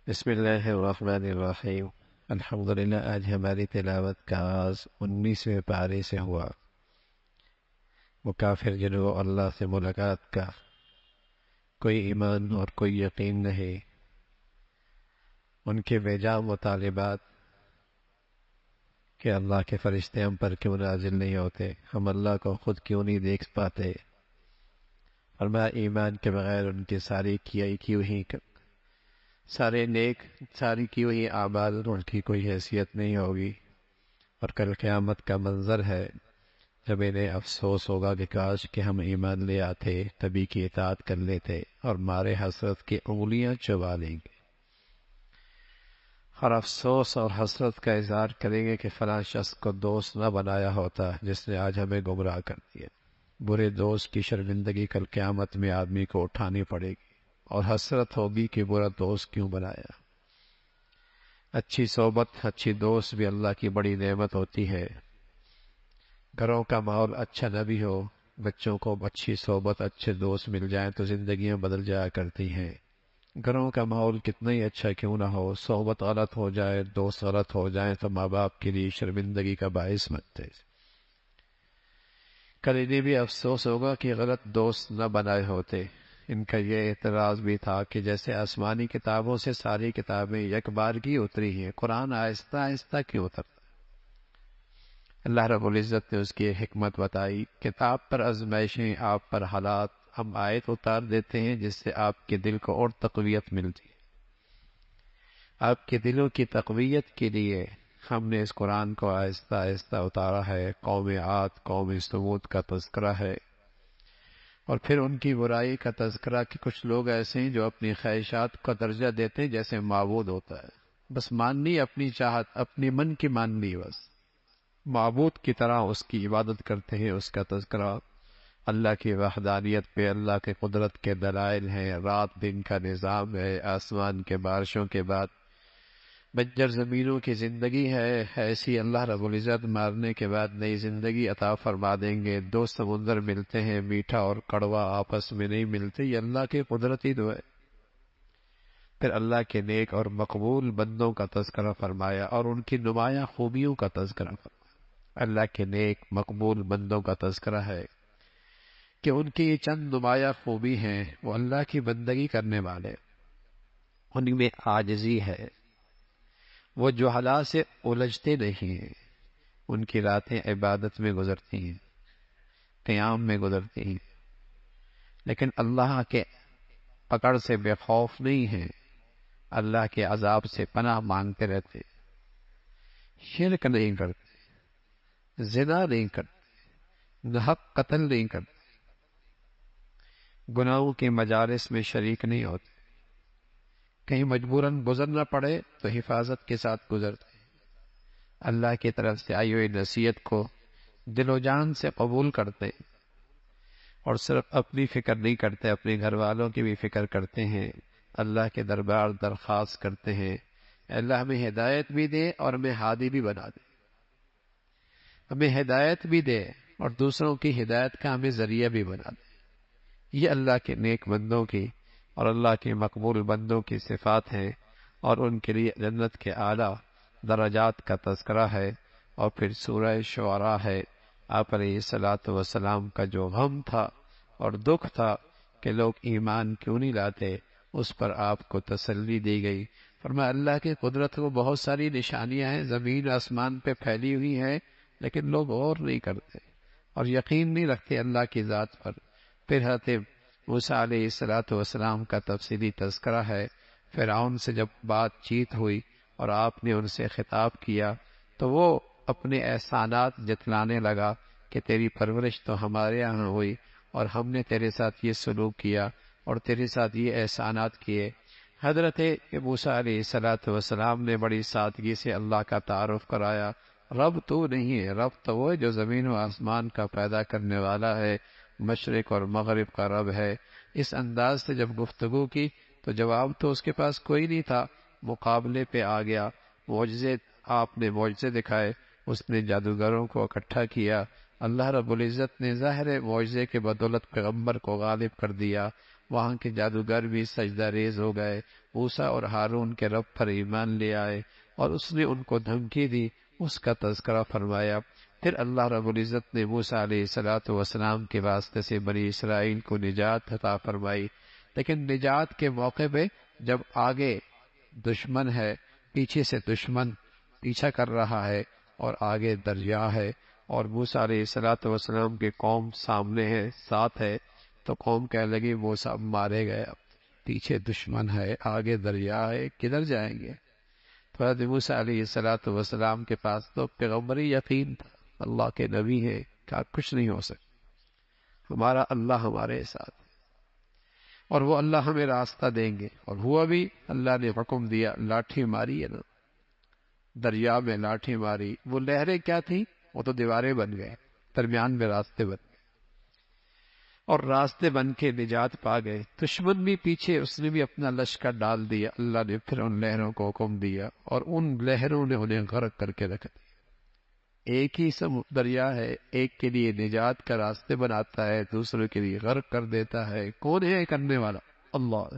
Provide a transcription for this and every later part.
بسم اللہ الرحمن الرحیم۔ الحمدللہ، آج ہماری تلاوت کا آغاز 19ویں پارے سے ہوا۔ مکافر جنوں اللہ سے ملاقات کا کوئی ایمان اور کوئی یقین نہیں، ان کے بیجا مطالبات کہ اللہ کے فرشتے ہم پر کیوں نازل نہیں ہوتے، ہم اللہ کو خود کیوں نہیں دیکھ پاتے، فرمایا ایمان کے بغیر ان کی ساری کی ہوئی اعمال ان کی کوئی حیثیت نہیں ہوگی، اور کل قیامت کا منظر ہے جب انہیں افسوس ہوگا کہ کاش کہ ہم ایمان لے آتے، تبھی کی اطاعت کر لیتے، اور مارے حسرت کی انگلیاں چبا لیں گے، اور افسوس اور حسرت کا اظہار کریں گے کہ فلاں شخص کو دوست نہ بنایا ہوتا جس نے آج ہمیں گمراہ کر دیا۔ برے دوست کی شرمندگی کل قیامت میں آدمی کو اٹھانی پڑے گی، اور حسرت ہوگی کہ برا دوست کیوں بنایا۔ اچھی صحبت، اچھی دوست بھی اللہ کی بڑی نعمت ہوتی ہے۔ گھروں کا ماحول اچھا نہ بھی ہو، بچوں کو اچھی صحبت، اچھے دوست مل جائیں تو زندگیاں بدل جایا کرتی ہیں۔ گھروں کا ماحول کتنا ہی اچھا کیوں نہ ہو، صحبت غلط ہو جائے، دوست غلط ہو جائیں تو ماں باپ کے لیے شرمندگی کا باعث بنتے۔ کل انہیں بھی افسوس ہوگا کہ غلط دوست نہ بنائے ہوتے۔ ان کا یہ اعتراض بھی تھا کہ جیسے آسمانی کتابوں سے ساری کتابیں یک بار کی اتری ہیں، قرآن آہستہ آہستہ کیوں اترتا؟ اللہ رب العزت نے اس کی حکمت بتائی۔ کتاب پر آزمائشیں، آپ پر حالات، ہم آیت اتار دیتے ہیں جس سے آپ کے دل کو اور تقویت ملتی ہے۔ آپ کے دلوں کی تقویت کے لیے ہم نے اس قرآن کو آہستہ آہستہ اتارا ہے۔ قوم عاد، قوم ثمود کا تذکرہ ہے، اور پھر ان کی برائی کا تذکرہ کہ کچھ لوگ ایسے ہیں جو اپنی خواہشات کا درجہ دیتے ہیں جیسے معبود ہوتا ہے، بس ماننی اپنی چاہت، اپنی من کی ماننی، بس معبود کی طرح اس کی عبادت کرتے ہیں۔ اس کا تذکرہ اللہ کی وحدانیت پہ، اللہ کے قدرت کے دلائل ہیں، رات دن کا نظام ہے، آسمان کے بارشوں کے بعد بنجر زمینوں کی زندگی ہے، ایسی اللہ رب العزت مارنے کے بعد نئی زندگی عطا فرما دیں گے۔ دو سمندر ملتے ہیں، میٹھا اور کڑوا آپس میں نہیں ملتے، یہ اللہ کی قدرتی دعا ہے۔ پھر اللہ کے نیک اور مقبول بندوں کا تذکرہ فرمایا اور ان کی نمایاں خوبیوں کا تذکرہ فرمایا۔ اللہ کے نیک مقبول بندوں کا تذکرہ ہے کہ ان کی یہ چند نمایاں خوبی ہیں، وہ اللہ کی بندگی کرنے والے، ان میں عاجزی ہے، وہ جہلا سے الجھتے نہیں ہیں، ان کی راتیں عبادت میں گزرتی ہیں، قیام میں گزرتی ہیں، لیکن اللہ کے پکڑ سے بے خوف نہیں ہیں، اللہ کے عذاب سے پناہ مانگتے رہتے، شرک نہیں کرتے، زنا نہیں کرتے، ناحق قتل نہیں کرتے، گناہوں کے مجالس میں شریک نہیں ہوتے، کہیں مجبوراً گزرنا پڑے تو حفاظت کے ساتھ گزرتے، اللہ کی طرف سے آئی ہوئی نصیحت کو دل و جان سے قبول کرتے، اور صرف اپنی فکر نہیں کرتے، اپنے گھر والوں کی بھی فکر کرتے ہیں، اللہ کے دربار درخواست کرتے ہیں، اللہ ہمیں ہدایت بھی دے اور ہمیں ہادی بھی بنا دے، ہمیں ہدایت بھی دے اور دوسروں کی ہدایت کا ہمیں ذریعہ بھی بنا دے۔ یہ اللہ کے نیک بندوں کی اور اللہ کے مقبول بندوں کی صفات ہیں، اور ان کے لیے جنت کے اعلیٰ درجات کا تذکرہ ہے۔ اور پھر سورہ شعراء ہے، آپ علیہ الصلاۃ والسلام کا جو غم تھا اور دکھ تھا کہ لوگ ایمان کیوں نہیں لاتے، اس پر آپ کو تسلی دی گئی۔ فرمایا اللہ کی قدرت کو بہت ساری نشانیاں ہیں، زمین آسمان پہ پھیلی ہوئی ہیں، لیکن لوگ غور نہیں کرتے اور یقین نہیں رکھتے اللہ کی ذات پر۔ پھر حضرت موسیٰ علیہ السلام کا تفصیلی تذکرہ ہے۔ فرعون سے جب بات چیت ہوئی اور آپ نے ان سے خطاب کیا تو وہ اپنے احسانات جتلانے لگا کہ تیری پرورش تو ہمارے یہاں ہوئی، اور ہم نے تیرے ساتھ یہ سلوک کیا اور تیرے ساتھ یہ احسانات کیے۔ حضرت موسیٰ علیہ السلام نے بڑی سادگی سے اللہ کا تعارف کرایا، رب تو نہیں ہے، رب تو وہ ہے جو زمین و آسمان کا پیدا کرنے والا ہے، مشرق اور مغرب کا رب ہے۔ اس انداز سے جب گفتگو کی تو جواب تو اس کے پاس کوئی نہیں تھا، مقابلے پہ آ گیا، معجزے، آپ نے معجزے دکھائے، اس نے جادوگروں کو اکٹھا کیا، اللہ رب العزت نے ظاہر معجزے کے بدولت پیغمبر کو غالب کر دیا، وہاں کے جادوگر بھی سجدہ ریز ہو گئے، موسیٰ اور ہارون کے رب پر ایمان لے آئے، اور اس نے ان کو دھمکی دی، اس کا تذکرہ فرمایا۔ پھر اللہ رب العزت نے موسیٰ علیہ السلام کے واسطے سے بنی اسرائیل کو نجات عطا فرمائی۔ لیکن نجات کے موقع پہ جب آگے دشمن ہے، پیچھے سے دشمن پیچھا کر رہا ہے، اور آگے دریا ہے، اور موسیٰ علیہ السلام کے قوم سامنے ہے، ساتھ ہے، تو قوم کہنے لگی موسیٰ مارے گئے، اب پیچھے دشمن ہے، آگے دریا ہے، کدھر جائیں گے؟ تو حضرت موسیٰ علیہ السلام کے پاس تو پیغمبری یقین تھا، اللہ کے نبی ہیں، کہا کچھ نہیں ہو سکتا، ہمارا اللہ ہمارے ساتھ، اور وہ اللہ ہمیں راستہ دیں گے۔ اور ہوا بھی، اللہ نے حکم دیا، لاٹھی ماری ہے نا، دریا میں لاٹھی ماری، وہ لہریں کیا تھیں؟ وہ تو دیواریں بن گئے، درمیان میں راستے بن گئے، اور راستے بن کے نجات پا گئے۔ دشمن بھی پیچھے، اس نے بھی اپنا لشکر ڈال دیا، اللہ نے پھر ان لہروں کو حکم دیا، اور ان لہروں نے انہیں غرق کر کے رکھ دیا۔ ایک ہی دریا ہے، ایک کے لیے نجات کا راستے بناتا ہے، دوسروں کے لیے غرق کر دیتا ہے۔ کون ہے کرنے والا؟ اللہ۔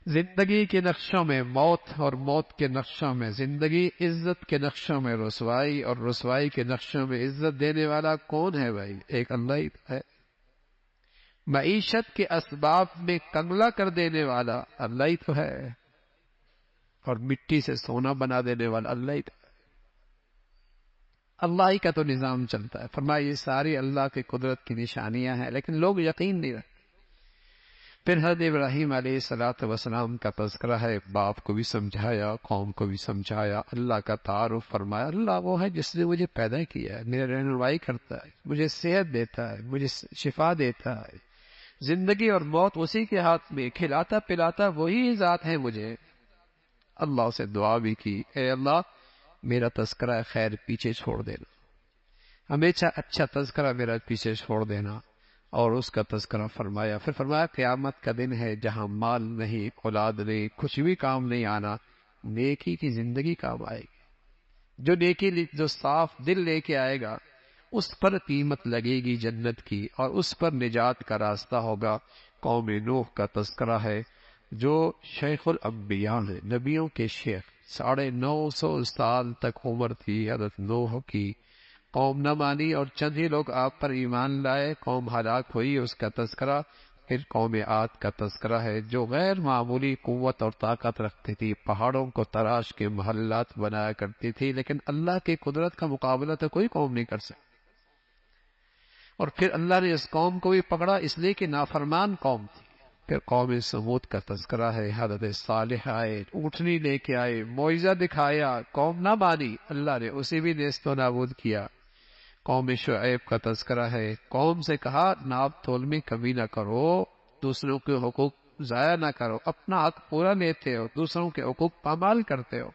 زندگی کے نقشوں میں موت، اور موت کے نقشوں میں زندگی، عزت کے نقشوں میں رسوائی، اور رسوائی کے نقشوں میں عزت دینے والا کون ہے بھائی؟ ایک اللہ ہی ہے۔ معیشت کے اسباب میں کنگلا کر دینے والا اللہ ہی تو ہے، اور مٹی سے سونا بنا دینے والا اللہ ہی تو ہے۔ اللہ ہی کا تو نظام چلتا ہے۔ فرمایا یہ ساری اللہ کی قدرت کی نشانیاں ہیں، لیکن لوگ یقین نہیں رکھتے۔ پھر حضرت ابراہیم علیہ السلام کا تذکرہ ہے، باپ کو بھی سمجھایا، قوم کو بھی سمجھایا، اللہ کا تعارف فرمایا۔ اللہ وہ ہے جس نے مجھے پیدا کیا ہے، میرے رہنمائی کرتا ہے، مجھے صحت دیتا ہے، مجھے شفا دیتا ہے، زندگی اور موت اسی کے ہاتھ میں، کھلاتا پلاتا وہی ذات ہے مجھے۔ اللہ سے دعا بھی کی، اے اللہ میرا تذکرہ خیر پیچھے چھوڑ دینا، ہمیشہ اچھا تذکرہ میرا پیچھے چھوڑ دینا، اور اس کا تذکرہ فرمایا۔ پھر فرمایا قیامت کا دن ہے جہاں مال نہیں، اولاد نہیں، کچھ بھی کام نہیں آنا، نیکی کی زندگی کام آئے گی۔ جو نیکی، جو صاف دل لے کے آئے گا، اس پر قیمت لگے گی جنت کی، اور اس پر نجات کا راستہ ہوگا۔ قوم نوح کا تذکرہ ہے، جو شیخ الانبیاء ہیں، نبیوں کے شیخ، 950 سال تک عمر تھی حضرت نوح کی۔ قوم نہ مانی اور چند ہی لوگ آپ پر ایمان لائے، قوم ہلاک ہوئی، اس کا تذکرہ۔ پھر قوم عاد کا تذکرہ ہے، جو غیر معمولی قوت اور طاقت رکھتی تھی، پہاڑوں کو تراش کے محلات بنایا کرتی تھی، لیکن اللہ کی قدرت کا مقابلہ تو کوئی قوم نہیں کر سکتی۔ اور پھر اللہ نے اس قوم کو بھی پکڑا، اس لیے کہ نافرمان قوم تھی۔ پھر قوم سمود کا تذکرہ ہے، حضرت صالح آئے، اونٹنی لے کے آئے، معجزہ دکھایا، قوم نہ مانی، اللہ نے اسے بھی نیست و نابود کیا۔ قوم شعیب کا تذکرہ ہے، قوم سے کہا ناپ تول میں کمی نہ کرو، دوسروں کے حقوق ضائع نہ کرو، اپنا حق پورا لیتے ہو، دوسروں کے حقوق پامال کرتے ہو۔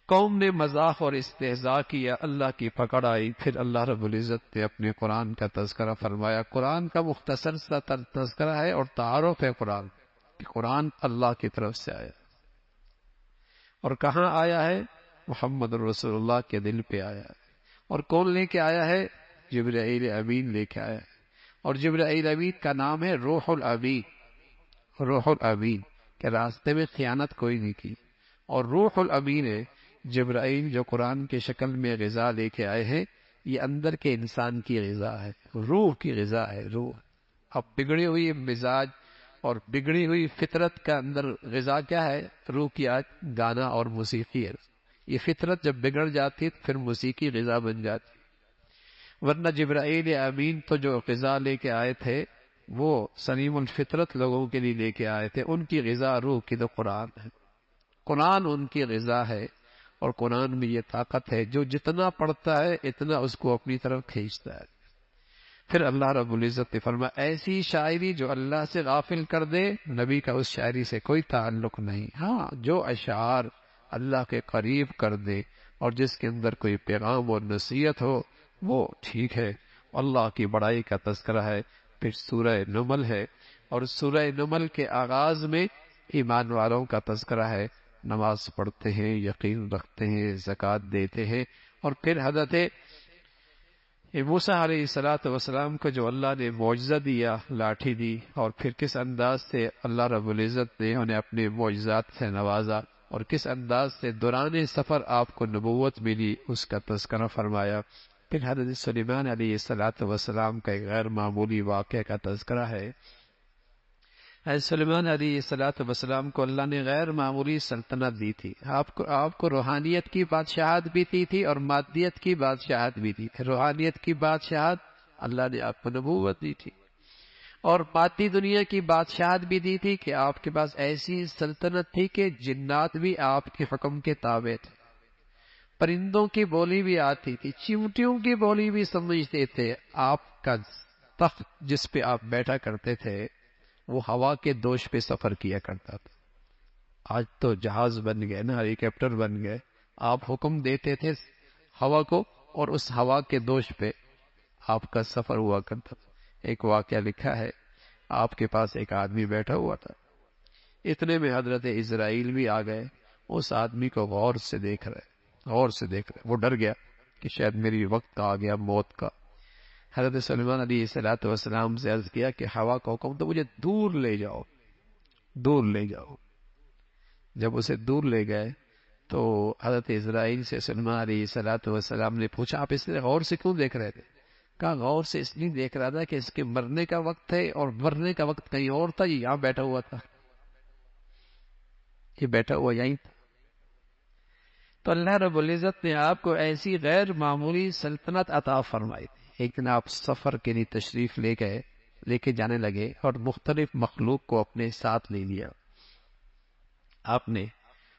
قوم نے مذاق اور استہزاء کیا، اللہ کی پکڑ آئی۔ پھر اللہ رب العزت نے اپنے قرآن کا تذکرہ فرمایا۔ قرآن کا مختصر سا تذکرہ ہے اور تعارف ہے قرآن کہ قرآن اللہ کی طرف سے آیا، اور کہاں آیا ہے؟ محمد رسول اللہ کے دل پہ آیا ہے۔ اور کون لے کے آیا ہے؟ جبرائیل امین لے کے آیا ہے، اور جبرائیل امین کا نام ہے روح الامین۔ روح الامین کے راستے میں خیانت کوئی نہیں کی، اور روح الامین ہے جبرائیل جو قرآن کے شکل میں غذا لے کے آئے ہیں۔ یہ اندر کے انسان کی غذا ہے، روح کی غذا ہے۔ روح اب بگڑی ہوئی مزاج اور بگڑی ہوئی فطرت کا اندر غذا کیا ہے؟ روح کی آج گانا اور موسیقی ہے۔ یہ فطرت جب بگڑ جاتی پھر موسیقی غذا بن جاتی، ورنہ جبرائیل امین تو جو غذا لے کے آئے تھے وہ سلیم الفطرت لوگوں کے لیے لے کے آئے تھے، ان کی غذا روح کی تو قرآن ہے، قرآن ان کی غذا ہے۔ اور قرآن میں یہ طاقت ہے، جو جتنا پڑھتا ہے اتنا اس کو اپنی طرف کھینچتا ہے۔ پھر اللہ رب العزت نے فرمایا ایسی شاعری جو اللہ سے غافل کر دے، نبی کا اس شاعری سے کوئی تعلق نہیں۔ ہاں، جو اشعار اللہ کے قریب کر دے اور جس کے اندر کوئی پیغام اور نصیحت ہو وہ ٹھیک ہے۔ اللہ کی بڑائی کا تذکرہ ہے۔ پھر سورہ نمل ہے، اور سورہ نمل کے آغاز میں ایمان والوں کا تذکرہ ہے، نماز پڑھتے ہیں، یقین رکھتے ہیں، زکوٰۃ دیتے ہیں۔ اور پھر حضرت موسیٰ علیہ السلام کو جو اللہ نے معجزہ دیا، لاٹھی دی، اور پھر کس انداز سے اللہ رب العزت نے انہیں اپنے معجزات سے نوازا، اور کس انداز سے دوران سفر آپ کو نبوت ملی، اس کا تذکرہ فرمایا۔ پھر حضرت سلیمان علیہ السلام کا ایک غیر معمولی واقعہ کا تذکرہ ہے۔ حضرت سلیمان علیہ السلام کو اللہ نے غیر معمولی سلطنت دی تھی۔ آپ کو روحانیت کی بادشاہت بھی دی تھی اور مادیت کی بادشاہت بھی دی تھی۔ روحانیت کی بادشاہت اللہ نے آپ کو نبوت دی تھی، اور مادی دنیا کی بادشاہت بھی دی تھی کہ آپ کے پاس ایسی سلطنت تھی کہ جنات بھی آپ کے حکم کے تابع تھے، پرندوں کی بولی بھی آتی تھی، چیونٹیوں کی بولی بھی سمجھتے تھے۔ آپ کا تخت جس پہ آپ بیٹھا کرتے تھے وہ ہوا کے دوش پہ سفر کیا کرتا تھا۔ آج تو جہاز بن گئے نا، ہیلی کاپٹر بن گئے۔ آپ حکم دیتے تھے ہوا کو، اور اس ہوا کے دوش پہ آپ کا سفر ہوا کرتا تھا۔ ایک واقعہ لکھا ہے، آپ کے پاس ایک آدمی بیٹھا ہوا تھا، اتنے میں حضرت اسرائیل بھی آ گئے، اس آدمی کو غور سے دیکھ رہے، وہ ڈر گیا کہ شاید میری وقت آ گیا موت کا۔ حضرت سلیمان علیہ السلام سے عرض کیا کہ ہوا کو حکم تو مجھے دور لے جاؤ۔ جب اسے دور لے گئے تو حضرت اسرائیل سے سلیمان علیہ السلام نے پوچھا، آپ اس طرح غور سے کیوں دیکھ رہے تھے؟ کہا غور سے اس لیے دیکھ رہا تھا کہ اس کے مرنے کا وقت ہے، اور مرنے کا وقت کہیں اور تھا، یہ یہاں بیٹھا ہوا تھا، یہ بیٹھا ہوا یہیں تھا۔ تو اللہ رب العزت نے آپ کو ایسی غیر معمولی سلطنت عطا فرمائی تھی۔ ایک دن آپ سفر کے لیے تشریف لے کے جانے لگے، اور مختلف مخلوق کو اپنے ساتھ لے لیا۔ آپ نے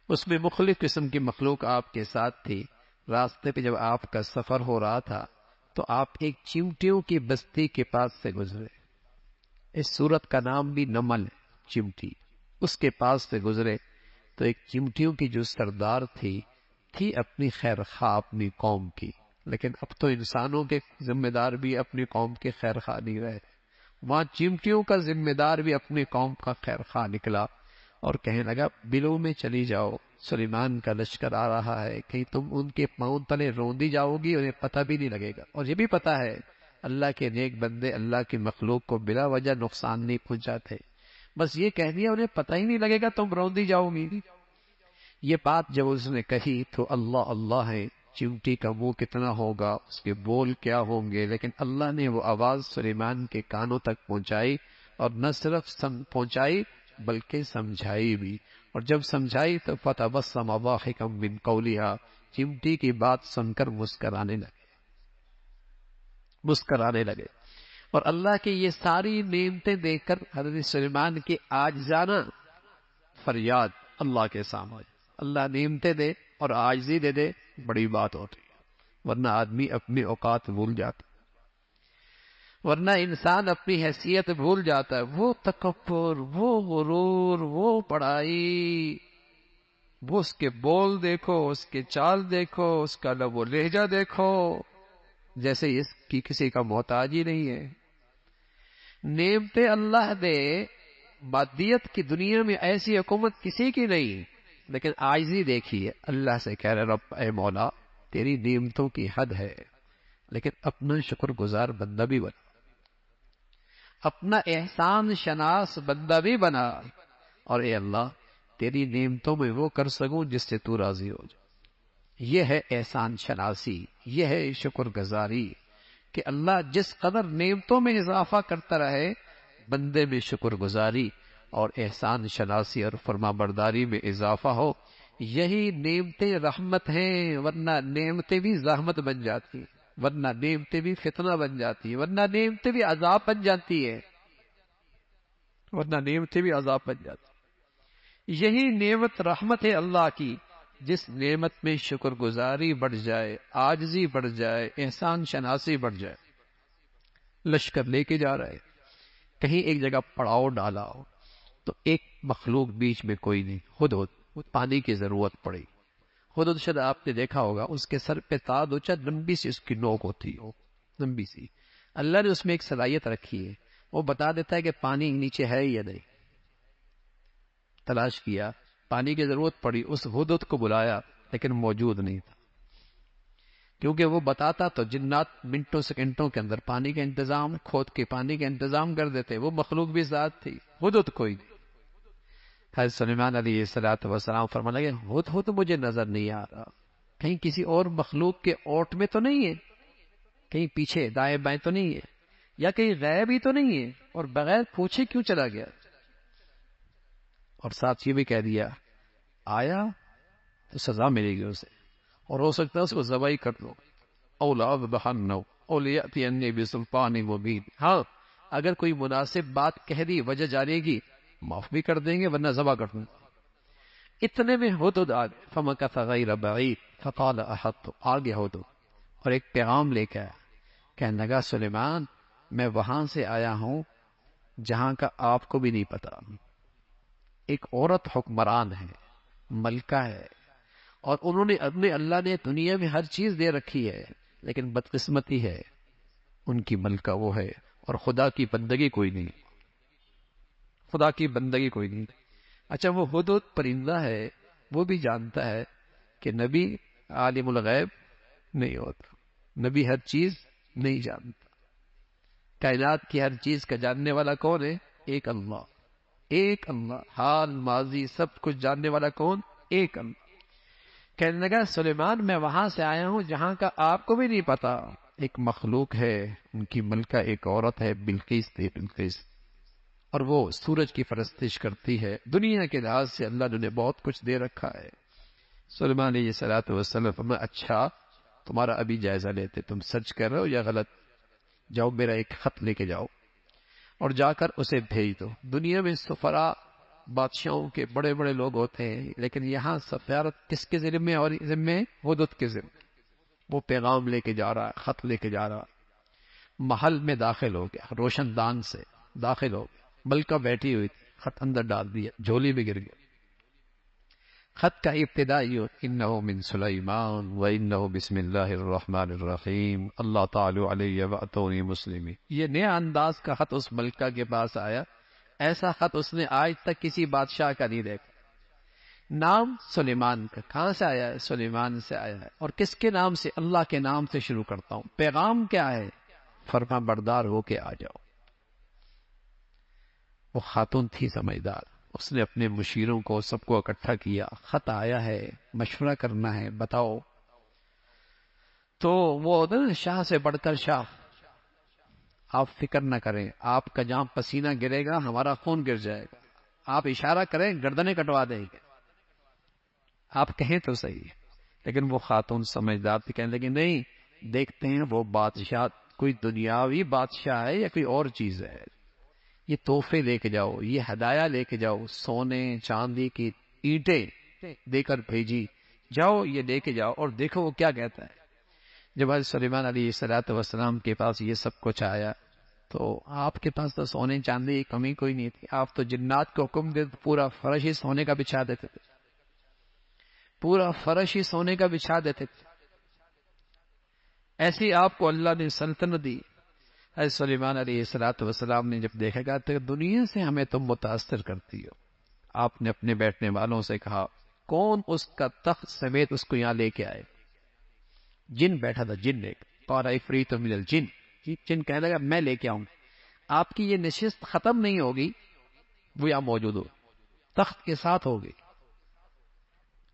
اس میں مختلف قسم کی مخلوق آپ کے ساتھ تھی۔ راستے پہ جب آپ کا سفر ہو رہا تھا تو آپ ایک چیونٹیوں کی بستی کے پاس سے گزرے۔ اس سورت کا نام بھی نمل ہے، چمٹی۔ اس کے پاس سے گزرے تو ایک چمٹیوں کی جو سردار تھی اپنی خیر خواہ اپنی قوم کی، لیکن اب تو انسانوں کے ذمہ دار بھی اپنی قوم کے خیر خواہ نہیں رہے، وہاں چمٹیوں کا ذمہ دار بھی اپنی قوم کا خیر خواہ نکلا، اور کہنے لگا بلوں میں چلی جاؤ، سلیمان کا لشکر آ رہا ہے، کہیں تم ان کے پاؤں تلے روندی جاؤ گی، انہیں پتہ بھی نہیں لگے گا۔ اور یہ بھی پتہ ہے اللہ کے نیک بندے اللہ کی مخلوق کو بلا وجہ نقصان نہیں پہنچاتے، بس یہ کہہ دیا انہیں پتہ ہی نہیں لگے گا تم روندی جاؤ گی۔ یہ بات جب اس نے کہی تو اللہ ہے، چمٹی کا منہ کتنا ہوگا، اس کے بول کیا ہوں گے، لیکن اللہ نے وہ آواز سلیمان کے کانوں تک پہنچائی، اور نہ صرف پہنچائی بلکہ سمجھائی بھی، اور جب سمجھائی تو فتبسم ضاحکا من قولها، چمٹی کی بات سن کر مسکرانے لگے۔ اور اللہ کی یہ ساری نعمتیں دیکھ کر حضرت سلیمان کی عاجزانہ فریاد اللہ کے سامنے، اللہ نعمتیں دے اور عاجزی دے دے، بڑی بات ہوتی ہے، ورنہ آدمی اپنی اوقات بھول جاتا، ورنہ انسان اپنی حیثیت بھول جاتا ہے۔ وہ تکبر، وہ غرور، وہ بڑائی، وہ اس کے بول دیکھو، اس کے چال دیکھو، اس کا لب و لہجہ دیکھو، جیسے اس کی کسی کا محتاج ہی نہیں ہے۔ نعمتیں اللہ دے، مادیت کی دنیا میں ایسی حکومت کسی کی نہیں، لیکن عاجزی دیکھیے، اللہ سے کہہ رہے رب اے مولا تیری نعمتوں کی حد ہے، لیکن اپنا شکر گزار بندہ بھی بنا، اپنا احسان شناس بندہ بھی بنا، اور اے اللہ تیری نعمتوں میں وہ کر سکوں جس سے تو راضی ہو جائے۔ یہ ہے احسان شناسی، یہ ہے شکر گزاری، کہ اللہ جس قدر نعمتوں میں اضافہ کرتا رہے، بندے میں شکر گزاری اور احسان شناسی اور فرما برداری میں اضافہ ہو۔ یہی نعمتیں رحمت ہیں، ورنہ نعمتیں بھی زحمت بن جاتی، ورنہ نعمتیں بھی فتنہ بن جاتی، ورنہ نعمتیں بھی عذاب بن جاتی ہے، یہی نعمت رحمت ہے اللہ کی، جس نعمت میں شکر گزاری بڑھ جائے، عاجزی بڑھ جائے، احسان شناسی بڑھ جائے۔ لشکر لے کے جا رہے، کہیں ایک جگہ پڑاؤ ڈالا ہو تو ایک مخلوق بیچ میں کوئی نہیں، ہدہد پانی کی ضرورت پڑی، ہدہد شاید آپ نے دیکھا ہوگا، اس کے سر پہ تاج ہوتا، لمبی سی اس کی نوک ہوتی ہو، لمبی سی، اللہ نے اس میں ایک صلاحیت رکھی ہے، وہ بتا دیتا ہے کہ پانی نیچے ہے یا نہیں۔ تلاش کیا، پانی کی ضرورت پڑی، اس ہدہد کو بلایا لیکن موجود نہیں تھا۔ کیونکہ وہ بتاتا تو جنات منٹوں سیکنڈوں کے اندر پانی کا انتظام کھود کے پانی کا انتظام کر دیتے. وہ مخلوق بھی ذات تھی، ہدہد کوئی نہیں. حضرت سلیمان علیہ السلام فرمانے لگے ہدہد مجھے نظر نہیں آ رہا، کہیں کسی اور مخلوق کے اوٹ میں تو نہیں ہے، کہیں پیچھے دائیں بائیں تو نہیں ہے، یا کہیں غائب ہی تو نہیں ہے، اور بغیر پوچھے کیوں چلا گیا. اور ساتھ یہ بھی کہہ دیا آیا تو سزا ملے گی اسے، اور ہو سکتا ہے اس کو ذبح کر دو. اولاد بہنو اولیاتی انی بسلطان مبین. ہاں اگر کوئی مناسب بات کہہ دی وجہ جانے گی معاف بھی کر دیں گے، ورنہ ذبح کر دیں گے. اتنے میں ہدہد آ گئے. فمکث غیر بعید فقال احطت. آگے ہدہد اور ایک پیغام لے کے آیا. کہنے لگا سلیمان میں وہاں سے آیا ہوں جہاں کا آپ کو بھی نہیں پتا. ایک عورت حکمران ہے، ملکہ ہے، اور انہوں نے اپنے اللہ نے دنیا میں ہر چیز دے رکھی ہے، لیکن بدقسمتی ہے ان کی ملکہ وہ ہے اور خدا کی بندگی کوئی نہیں، خدا کی بندگی کوئی نہیں. اچھا وہ ہدہد پرندہ ہے، وہ بھی جانتا ہے کہ نبی عالم الغیب نہیں ہوتا، نبی ہر چیز نہیں جانتا. کائنات کی ہر چیز کا جاننے والا کون ہے؟ ایک اللہ. ایک اللہ، حال ماضی سب کچھ جاننے والا کون؟ ایک اللہ. کہنے لگا سلیمان میں وہاں سے آیا ہوں جہاں کا آپ کو بھی نہیں پتا. ایک مخلوق ہے، ان کی ملکہ ایک عورت ہے، بلقیس تھی، بلقیس، اور وہ سورج کی پرستش کرتی ہے. دنیا کے لحاظ سے اللہ نے بہت کچھ دے رکھا ہے. سلیمان علیہ السلام فرمایا اچھا تمہارا ابھی جائزہ لیتے، تم سچ کر رہے ہو یا غلط. جاؤ میرا ایک خط لے کے جاؤ اور جا کر اسے بھیج دو. دنیا میں سفراء بادشاہوں کے بڑے بڑے لوگ ہوتے ہیں، لیکن یہاں سفارت کس کے ذمہ اور ذمہ؟ ہدہد کے ذمہ. وہ پیغام لے کے جا رہا ہے، خط لے کے جا رہا ہے. محل میں داخل ہو گیا، روشن دان سے داخل ہو گیا. ملکہ بیٹھی ہوئی تھی، خط اندر ڈال دیا، جھولی میں گر گیا. خط کا ابتدا یہ انہ من سلیمان و انہ بسم اللہ الرحمن الرحیم اللہ تعالی علیہ واتونی مسلمی. یہ نیا انداز کا خط اس ملکہ کے پاس آیا. ایسا خط اس نے آج تک کسی بادشاہ کا نہیں دیکھا. نام سلیمان کا. کہاں سے آیا ہے؟ سلیمان سے آیا ہے. اور کس کے نام سے؟ اللہ کے نام سے شروع کرتا ہوں. پیغام کیا ہے؟ فرما بردار ہو کے آ جاؤ. وہ خاتون تھی سمجھدار، اس نے اپنے مشیروں کو سب کو اکٹھا کیا. خط آیا ہے، مشورہ کرنا ہے، بتاؤ. تو وہ شاہ سے بڑھ کر شاہ. آپ فکر نہ کریں، آپ کا جہاں پسینہ گرے گا ہمارا خون گر جائے گا. آپ اشارہ کریں گردنیں کٹوا دیں گے. آپ کہیں تو صحیح. لیکن وہ خاتون سمجھدار تھی، کہنے لگی نہیں، دیکھتے ہیں وہ بادشاہ کوئی دنیاوی بادشاہ ہے یا کوئی اور چیز ہے. یہ تحفے لے کے جاؤ، یہ ہدایہ لے کے جاؤ، سونے چاندی کی اینٹیں دے کر بھیجی. جاؤ یہ لے کے جاؤ اور دیکھو وہ کیا کہتا ہے. جب حضرت سلیمان علیہ السلام کے پاس یہ سب کچھ آیا تو آپ کے پاس تو سونے چاندی کی کمی کوئی نہیں تھی. آپ تو جنات کو حکم دے پورا فرش ہی سونے کا بچھا دیتے تھے، پورا فرش ہی سونے کا بچھا دیتے تھے. ایسی آپ کو اللہ نے سلطنت دی. حضرت سلیمان علیہ السلام نے جب دیکھا گا تو دنیا سے ہمیں تم متاثر کرتی ہو. آپ نے اپنے بیٹھنے والوں سے کہا کون اس کا تخت سمیت اس کو یہاں لے کے آئے. جن بیٹھا تھا، جن ایک قال عفریت من الجن. جن کہنے لگا میں لے کے آؤں. آپ کی یہ نشست ختم نہیں ہوگی، وہ یہاں موجود ہو، تخت کے ساتھ ہوگی.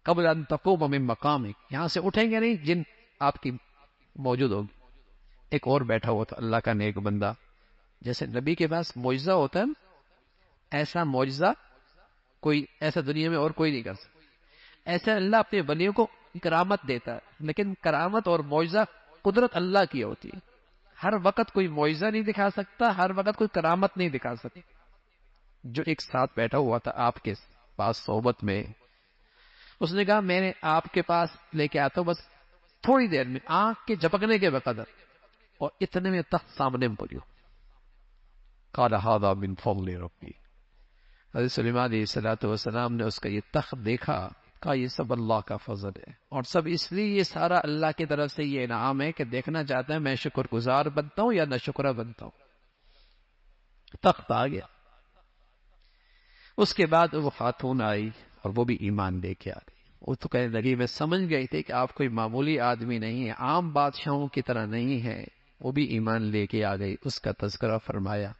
قبل ان تقوم من مقامک، یہاں سے اٹھیں گے نہیں، جن آپ کی موجود ہوگی. ایک اور بیٹھا ہوا تھا اللہ کا نیک بندہ. جیسے نبی کے پاس معجزہ ہوتا ہے، ایسا معجزہ کوئی ایسا دنیا میں اور کوئی نہیں کر سکتا. ایسے اللہ اپنے ولیوں کو کرامت دیتا ہے، لیکن کرامت اور معجزہ قدرت اللہ کی ہوتی ہے. ہر وقت کوئی معجزہ نہیں دکھا سکتا، ہر وقت کوئی کرامت نہیں دکھا سکتا. جو ایک ساتھ بیٹھا ہوا تھا آپ کے پاس صحبت میں، اس نے کہا میں نے آپ کے پاس لے کے آتا ہوں بس تھوڑی دیر میں، آنکھ کے جھپکنے کے وقت، اور اتنے میں تخت سامنے پڑی. قال ھذا من فضل ربی. حضرت سلیمان علیہ السلام نے اس کا یہ تخت دیکھا، کہا یہ سب اللہ کا فضل ہے، اور سب اس لیے یہ سارا اللہ کی طرف سے یہ انعام ہے کہ دیکھنا چاہتا ہے میں شکر گزار بنتا ہوں یا نہ شکرہ بنتا ہوں. تخت آ گیا. اس کے بعد وہ خاتون آئی اور وہ بھی ایمان لے کے آ گئی. وہ تو کہنے لگی میں سمجھ گئی تھی کہ آپ کوئی معمولی آدمی نہیں ہے، عام بادشاہوں کی طرح نہیں ہے۔ وہ بھی ایمان لے کے آ گئی، اس کا تذکرہ فرمایا۔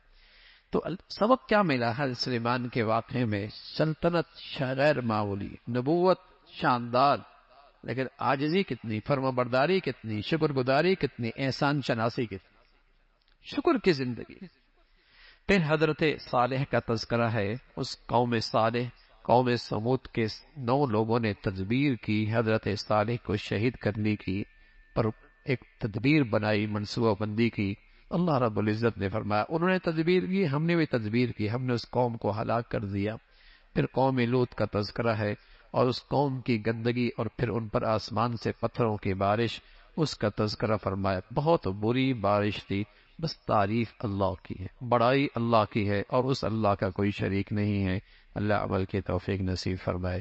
تو سبق کیا ملا حضرت سلیمان کے واقعے میں؟ سلطنت غیر معمولی، نبوت شاندار، لیکن عاجزی کتنی، فرمانبرداری کتنی، شکر گزاری کتنی، احسان شناسی کتنی، شکر کی زندگی۔ پھر حضرت صالح کا تذکرہ ہے۔ اس قوم صالح، قوم سمود کے 9 لوگوں نے تدبیر کی حضرت صالح کو شہید کرنے کی، پر ایک تدبیر بنائی، منصوبہ بندی کی۔ اللہ رب العزت نے فرمایا انہوں نے تدبیر کی، ہم نے بھی تدبیر کی، ہم نے اس قوم کو ہلاک کر دیا۔ پھر قوم لوط کا تذکرہ ہے اور اس قوم کی گندگی، اور پھر ان پر آسمان سے پتھروں کی بارش، اس کا تذکرہ فرمایا۔ بہت بری بارش تھی، بس تعریف اللہ کی ہے، بڑائی اللہ کی ہے، اور اس اللہ کا کوئی شریک نہیں ہے۔ اللہ عمل کی توفیق نصیب فرمائے۔